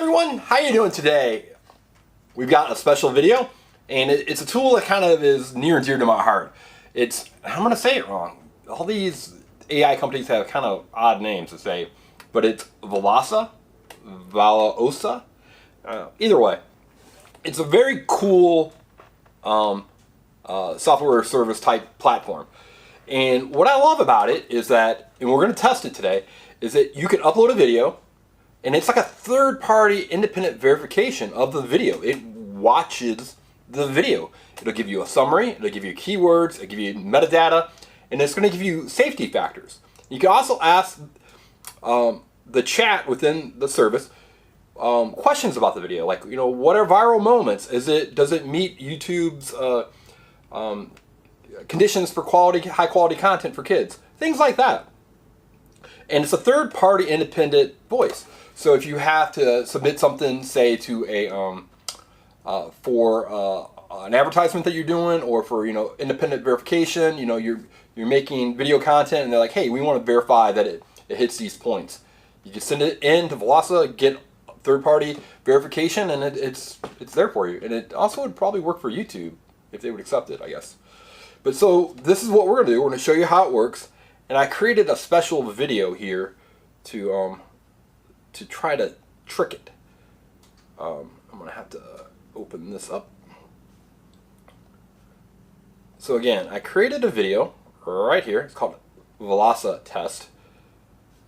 everyone, how you doing today? We've got a special video, and it's a tool that kind of is near and dear to my heart. I'm going to say it wrong. All these AI companies have kind of odd names to say, but it's Valossa, either way. It's a very cool software service type platform. And what I love about it is that, and we're going to test it today, is that you can upload a video, and it's like a third-party independent verification of the video. It watches the video. It'll give you a summary, it'll give you keywords, it'll give you metadata, and it's going to give you safety factors. You can also ask the chat within the service questions about the video, like, what are viral moments? Does it meet YouTube's conditions for high quality content for kids? Things like that. And it's a third-party independent voice. So if you have to submit something, say to an advertisement that you're doing, or for independent verification, you're making video content, and they're like, hey, we want to verify that it hits these points. You can send it in to Valossa, get third-party verification, and it's there for you. And it also would probably work for YouTube if they would accept it, I guess. But so this is what we're gonna do. We're gonna show you how it works, and I created a special video here to try to trick it. I'm gonna have to open this up. So again, I created a video right here. It's called Valossa test,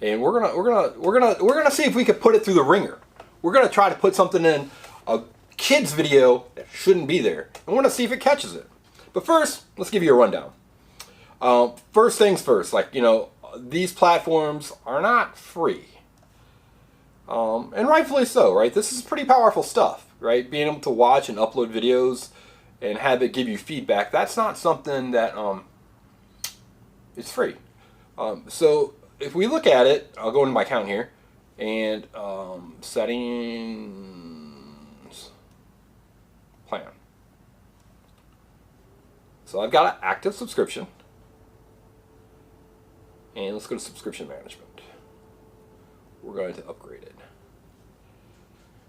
and we're gonna see if we can put it through the ringer. We're gonna try to put something in a kid's video that shouldn't be there, and we're gonna see if it catches it. But first, let's give you a rundown. First things first, these platforms are not free. And rightfully so, right? This is pretty powerful stuff, right? Being able to watch and upload videos and have it give you feedback, that's not something that is free. So if we look at it, I'll go into my account here, and settings, plan. So I've got an active subscription, and let's go to subscription management. We're going to upgrade it.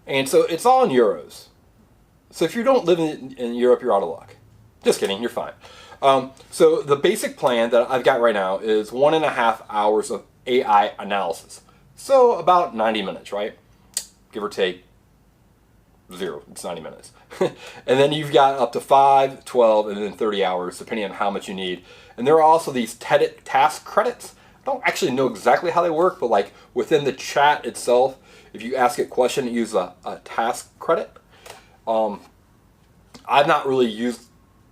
And so it's all in euros. So if you don't live in Europe, you're out of luck. Just kidding, you're fine. So the basic plan that I've got right now is 1.5 hours of AI analysis. So about 90 minutes, right? Give or take 0, it's 90 minutes. And then you've got up to 5, 12, and then 30 hours, depending on how much you need. And there are also these task credits. I don't actually know exactly how they work, but like within the chat itself, if you ask it a question, use a task credit. I've not really used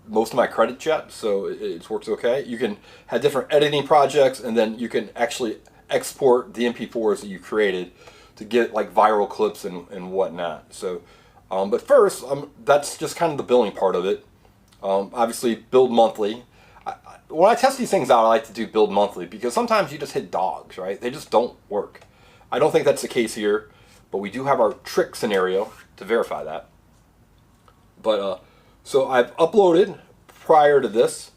most of my credits yet, so it works okay. You can have different editing projects, and then you can actually export the MP4s that you created to get like viral clips and whatnot. So, but first, that's just kind of the billing part of it. Obviously, build monthly. When I test these things out, I like to do build monthly, because sometimes you just hit dogs, right? They just don't work. I don't think that's the case here, but we do have our trick scenario to verify that. But so I've uploaded prior to this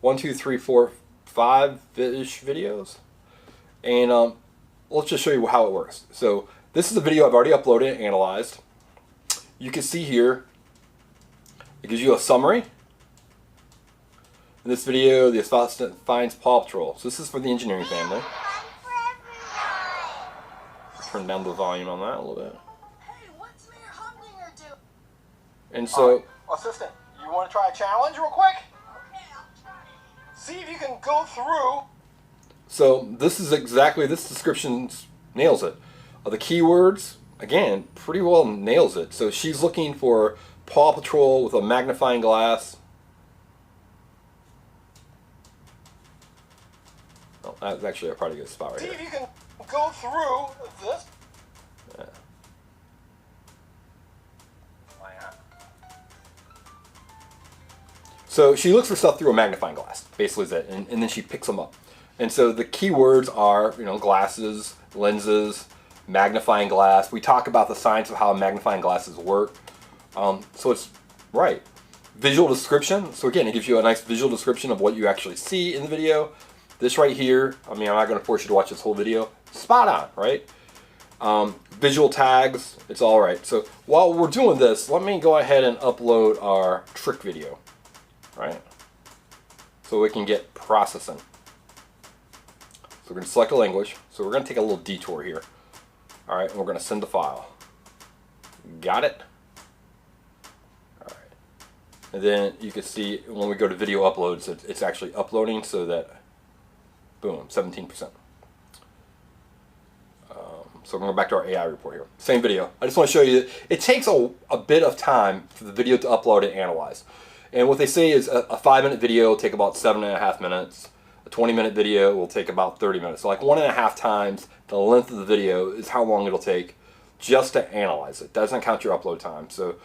1, 2, 3, 4, 5-ish videos, and let's just show you how it works. So this is a video I've already uploaded and analyzed. You can see here, it gives you a summary. In this video, the assistant finds Paw Patrol. So this is for the engineering family. Turn down the volume on that a little bit. Hey, what's Mayor Humdinger do? And so, assistant, you want to try a challenge real quick? Okay, I'll try. See if you can go through. so this description nails it. The keywords, again, pretty well nails it. So she's looking for Paw Patrol with a magnifying glass. Oh, that's actually a pretty good spot right See here. if you can go through this. Yeah. So she looks for stuff through a magnifying glass, basically is it, and then she picks them up. And so the keywords are, glasses, lenses, magnifying glass. We talk about the science of how magnifying glasses work. So it's right. Visual description. So again, it gives you a nice visual description of what you actually see in the video. This right here, I'm not going to force you to watch this whole video. Spot on, right? Visual tags, it's all right. So while we're doing this, let me go ahead and upload our trick video, right? So we can get processing. So we're going to select a language. So we're going to take a little detour here. All right, and we're going to send the file. Got it? All right. And then you can see when we go to video uploads, it's actually uploading so that, boom, 17%. So we're going back to our AI report here. Same video. I just want to show you that it takes a bit of time for the video to upload and analyze. And what they say is a 5-minute video will take about 7.5 minutes. A 20-minute video will take about 30 minutes. So like 1.5 times the length of the video is how long it'll take just to analyze it. Doesn't count your upload time. So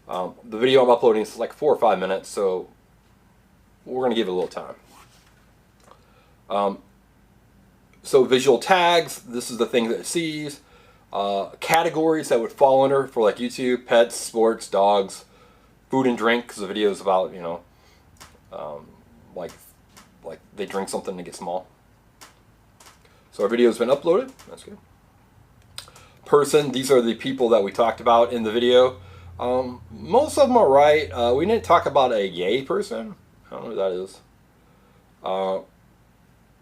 the video I'm uploading is like 4 or 5 minutes. So we're going to give it a little time. So visual tags, this is the thing that it sees. Categories that would fall under for like YouTube, pets, sports, dogs, food and drink, because the video is about, you know, like they drink something to get small. So our video has been uploaded. That's good. Person, these are the people that we talked about in the video. Most of them are right. We didn't talk about a yay person. I don't know who that is.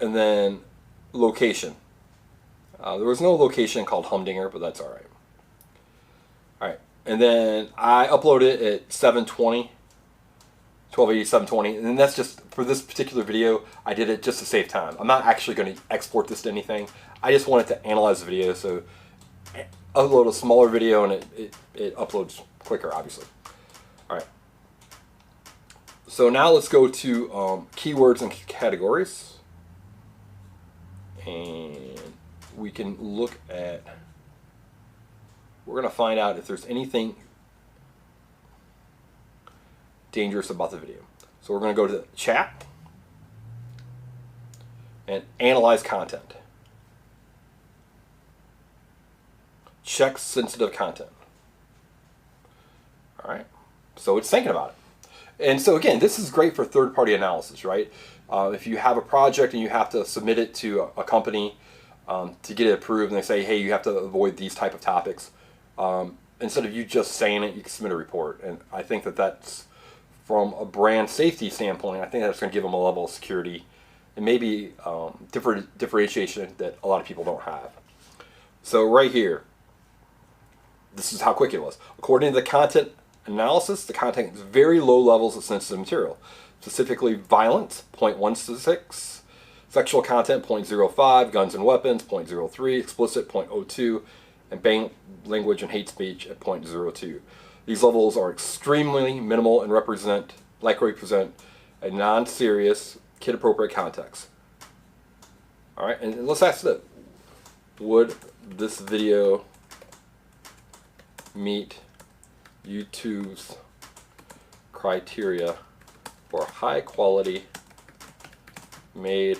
And then location. There was no location called Humdinger, but that's all right. All right, and then I uploaded it at 720, 1280, 720, and that's just for this particular video. I did it just to save time. I'm not actually going to export this to anything. I just wanted to analyze the video, so upload a smaller video and it uploads quicker, obviously. All right. So now let's go to keywords and categories. And we can look at, we're going to find out if there's anything dangerous about the video. So we're going to go to the chat and analyze content. Check sensitive content. All right. So it's thinking about it. And so again, this is great for third-party analysis, right? If you have a project and you have to submit it to a company to get it approved, and they say, hey, you have to avoid these type of topics, instead of you just saying it, you can submit a report. And I think that that's, from a brand safety standpoint, I think that's going to give them a level of security and maybe differentiation that a lot of people don't have. So right here, this is how quick it was. According to the content analysis, the content is very low levels of sensitive material. Specifically violence, 0.16, sexual content, 0.05, guns and weapons, 0.03, explicit, 0.02, and banned language and hate speech at 0.02. These levels are extremely minimal and represent a non-serious, kid-appropriate context. All right, and let's ask this. Would this video meet YouTube's criteria for high quality, made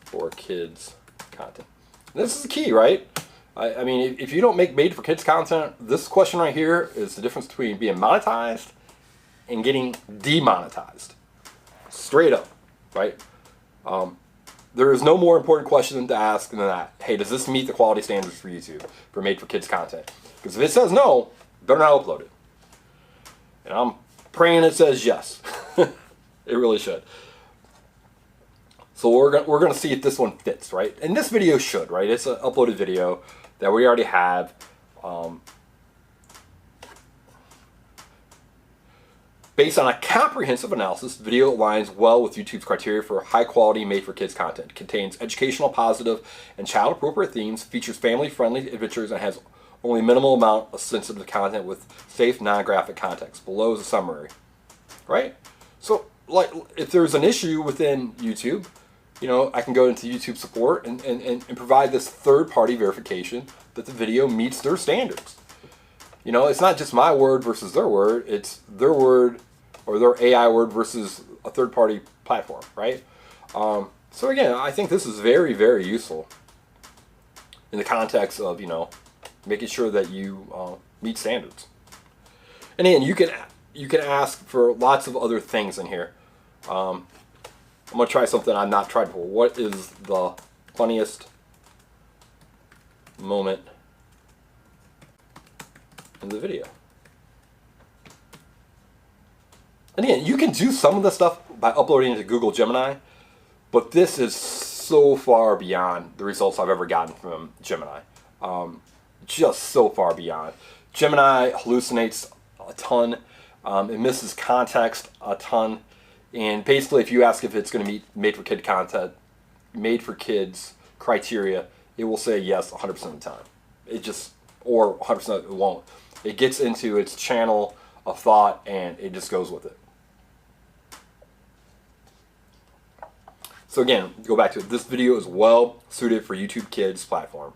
for kids content? And this is the key, right? I mean, if you don't make made for kids content, this question right here is the difference between being monetized and getting demonetized. Straight up, right? There is no more important question to ask than that. Hey, does this meet the quality standards for YouTube for made for kids content? Because if it says no, better not upload it. And I'm praying it says yes. It really should. So we're gonna see if this one fits, right? And this video should, right? It's an uploaded video that we already have. Based on a comprehensive analysis, the video aligns well with YouTube's criteria for high quality made for kids content. It contains educational, positive, and child appropriate themes, features family friendly adventures, and has only minimal amount of sensitive content with safe non-graphic context. Below is a summary, right? So like if there's an issue within YouTube, you know, I can go into YouTube support and provide this third-party verification that the video meets their standards. You know, it's not just my word versus their word, it's their word or their AI word versus a third-party platform, right? So again, I think this is very, very useful in the context of, you know, making sure that you meet standards. And again, you can ask for lots of other things in here. I'm going to try something I've not tried before. What is the funniest moment in the video. And again, you can do some of the stuff by uploading it to Google Gemini, but this is so far beyond the results I've ever gotten from Gemini. Just so far beyond. Gemini hallucinates a ton. It misses context a ton. And basically, if you ask if it's going to meet made for kid content, made for kids criteria, it will say yes 100% of the time. It just, or 100% it won't. It gets into its channel of thought and it just goes with it. So again, go back to it. This video is well suited for YouTube Kids platform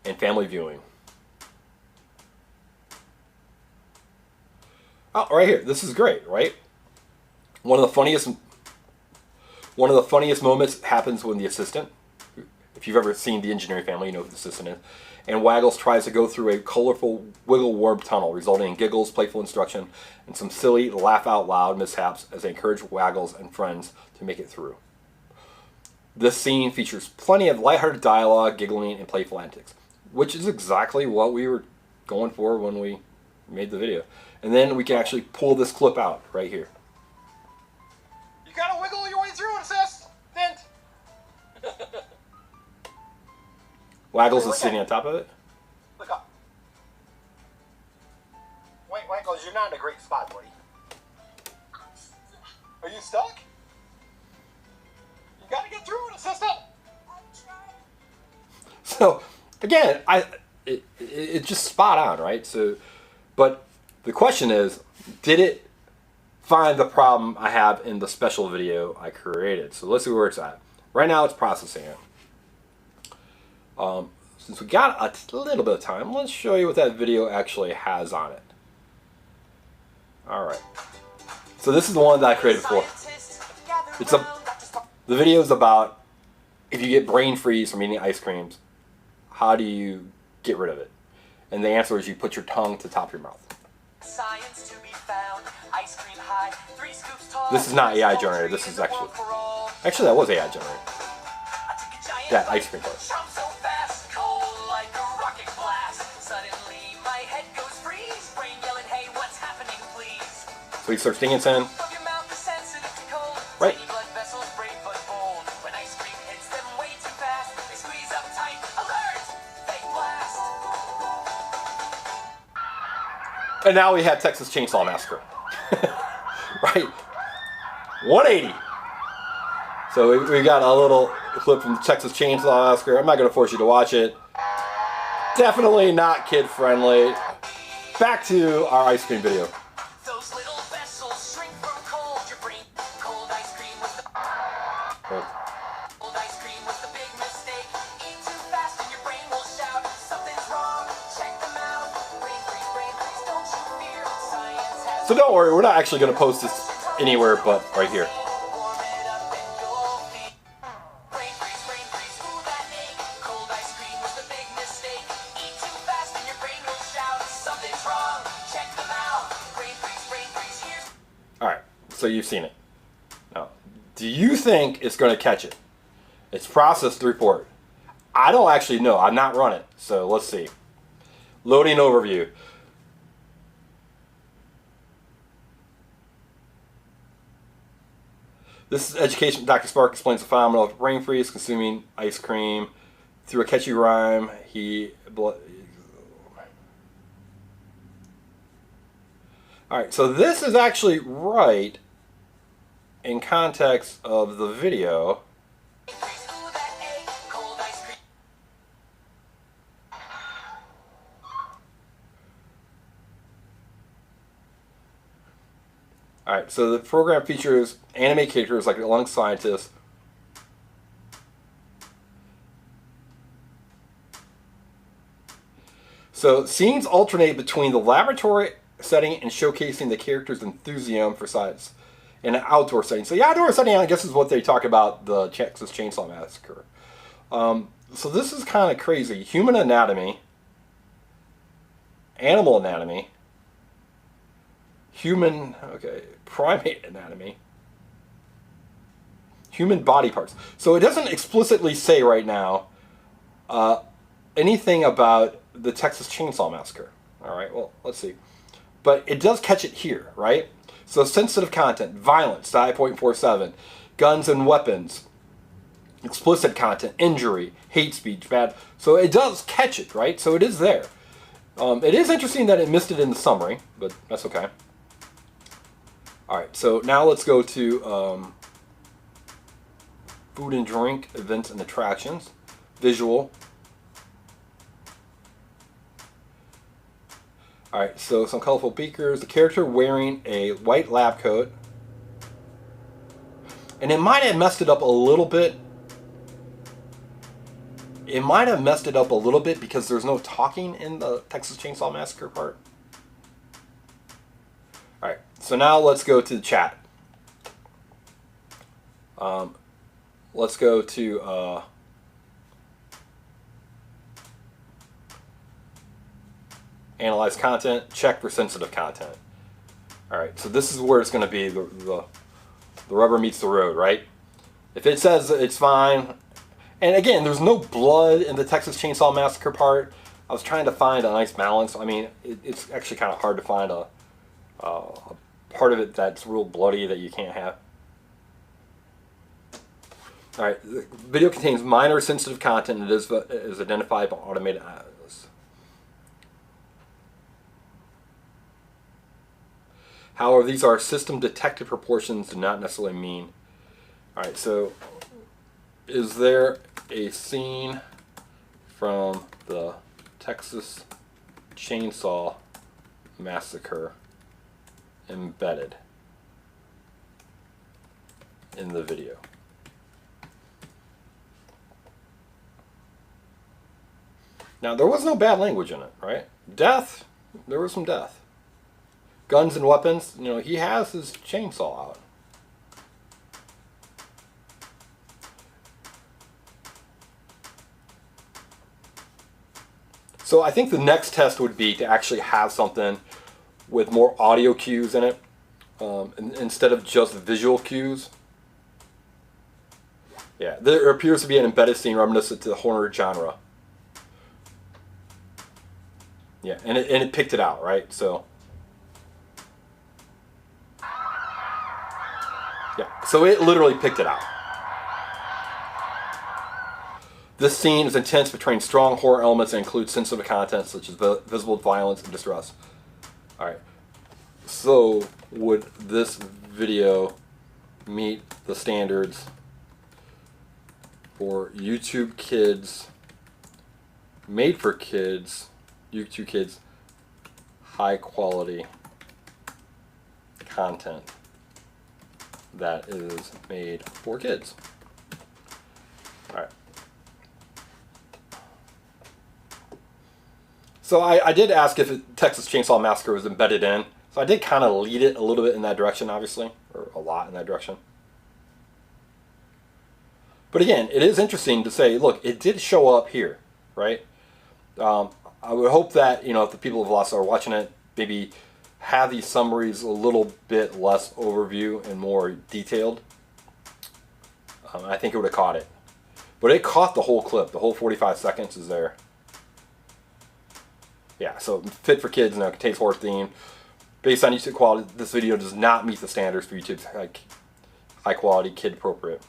and family viewing. Oh, right here. This is great, right? One of the funniest moments happens when the assistant, if you've ever seen The Engineering Family, you know who the assistant is, and Waggles tries to go through a colorful wiggle worm tunnel, resulting in giggles, playful instruction, and some silly laugh out loud mishaps as they encourage Waggles and friends to make it through. This scene features plenty of lighthearted dialogue, giggling, and playful antics, which is exactly what we were going for when we made the video. And then we can actually pull this clip out right here. You gotta wiggle your way through it, assistant. Waggles is sitting on top of it. Look up. Wait, Waggles, you're not in a great spot, buddy. Are you stuck? You gotta get through it, assistant. So again, it's just spot on, right? So, but the question is, did it find the problem I have in the special video I created? So let's see where it's at. Right now it's processing it. Since we got a little bit of time, let's show you what that video actually has on it. Alright. So this is the one that I created before. The video is about if you get brain freeze from eating ice creams, how do you get rid of it? And the answer is you put your tongue to the top of your mouth. Science to be found, ice cream high, 3 scoops tall. This is not AI generated, this is actually that was AI generated. That ice cream part. So fast, cold like a rocket blast. Suddenly my head goes freeze, brain yelling, hey, what's happening, please? So he starts thinking, saying, Your mouth is sensitive to cold. right. Tiny blood vessels, brave but bold. When ice cream hits them way too fast, they squeeze up tight. Alert! Fake blast. And now we have Texas Chain Saw Massacre. Right? 180. So we got a little clip from Texas Chain Saw Massacre. I'm not going to force you to watch it. Definitely not kid friendly. Back to our ice cream video. Those little vessels shrink from cold. Your brain, cold ice cream was the cold ice cream was the big mistake. Eat too fast and your brain will shout, something's wrong. Check them out. Brain freeze, don't you fear. Science has. So don't worry, we're not actually going to post this anywhere but right here. Warm it up and you'll be. Brain freeze, ooh, that ache. Cold ice cream was the big mistake. Eat too fast and your brain will shout, something's wrong. Check them out. Brain freeze, here's. Alright, so you've seen it. Now, do you think it's going to catch it? It's processed the report. I don't actually know. I've not run it. So let's see. Loading overview. This is education. Dr. Spark explains the phenomenon of brain freeze, consuming ice cream. Through a catchy rhyme, Alright, so this is actually right in context of the video. Alright, so the program features anime characters like a lung scientist. So scenes alternate between the laboratory setting and showcasing the character's enthusiasm for science in an outdoor setting. So the outdoor setting, I guess, is what they talk about the Texas Chain Saw Massacre. So this is kind of crazy. Human anatomy, animal anatomy, primate anatomy, human body parts. So it doesn't explicitly say right now anything about the Texas Chain Saw Massacre. All right, well, let's see. But it does catch it here, right? So sensitive content, violence, 5.47, guns and weapons, explicit content, injury, hate speech, bad. So it does catch it, right? So it is there. It is interesting that it missed it in the summary, but that's okay. All right, so now let's go to food and drink, events and attractions, visual. All right, so some colorful beakers. The character wearing a white lab coat. And it might have messed it up a little bit. It might have messed it up a little bit because there's no talking in the Texas Chainsaw Massacre part. All right, so now let's go to the chat. Let's go to analyze content, check for sensitive content. All right, so this is where it's going to be the rubber meets the road, right? If it says it's fine, and again, there's no blood in the Texas Chainsaw Massacre part. I was trying to find a nice balance. I mean, it's actually kind of hard to find a part of it that's real bloody that you can't have. All right, the video contains minor sensitive content that is identified by automated analysts. However, these are system detected proportions, do not necessarily mean. All right, so is there a scene from the Texas Chainsaw Massacre embedded in the video? Now, there was no bad language in it, right? Death, there was some death. Guns and weapons, you know, he has his chainsaw out. So I think the next test would be to actually have something with more audio cues in it, instead of just visual cues. Yeah, there appears to be an embedded scene reminiscent to the horror genre. Yeah, and it picked it out, right? So yeah, so it literally picked it out. This scene is intense, betraying strong horror elements and includes sensitive content such as visible violence and distress. All right, so would this video meet the standards for YouTube Kids, made for kids, YouTube Kids, high quality content that is made for kids? All right. So I did ask if Texas Chainsaw Massacre was embedded in. So I did kind of lead it a little bit in that direction, obviously, or a lot in that direction. But again, it is interesting to say, look, it did show up here, right? I would hope that, you know, if the people of Valossa are watching it, maybe have these summaries a little bit less overview and more detailed. I think it would have caught it. But it caught the whole clip. The whole 45 seconds is there. Yeah, so fit for kids, and it contains horror theme. Based on YouTube quality, this video does not meet the standards for YouTube's high quality, kid appropriate.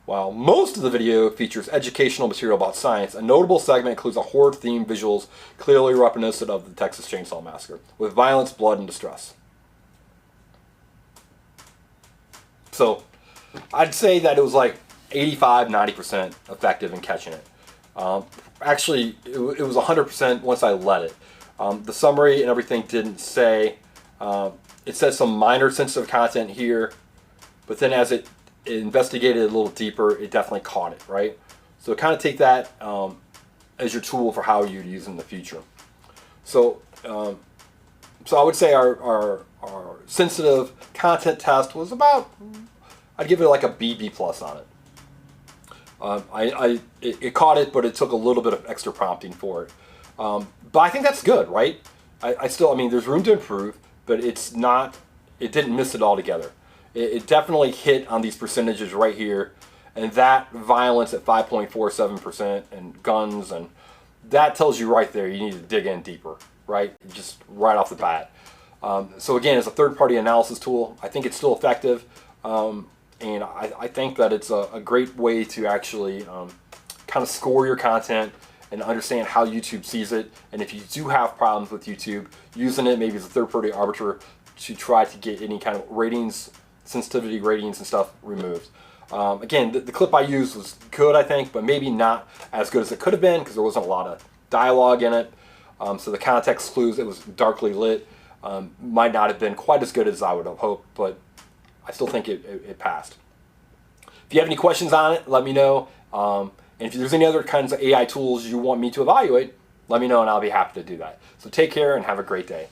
While most of the video features educational material about science, a notable segment includes a horror-themed visuals clearly reminiscent of the Texas Chainsaw Massacre, with violence, blood, and distress. So, I'd say that it was like 85–90% effective in catching it. Actually, it was 100% once I let it. The summary and everything didn't say. It says some minor sensitive content here, but then as it investigated a little deeper, it definitely caught it, right? So kind of take that as your tool for how you'd use it in the future. So, so I would say our sensitive content test was about, I'd give it like a B plus on it. It caught it, but it took a little bit of extra prompting for it. But I think that's good, right? I mean, there's room to improve, but it didn't miss it altogether. It definitely hit on these percentages right here, and that violence at 5.47% and guns, and that tells you right there you need to dig in deeper, right? Just right off the bat. So again, it's a third-party analysis tool. I think it's still effective, and I think that it's a great way to actually kind of score your content and understand how YouTube sees it. And if you do have problems with YouTube, using it maybe as a third-party arbiter to try to get any kind of ratings, sensitivity ratings and stuff removed. Again, the clip I used was good, I think, but maybe not as good as it could have been because there wasn't a lot of dialogue in it. So the context clues, it was darkly lit, might not have been quite as good as I would have hoped, but I still think it passed. If you have any questions on it, let me know. And if there's any other kinds of AI tools you want me to evaluate, let me know and I'll be happy to do that. So take care and have a great day.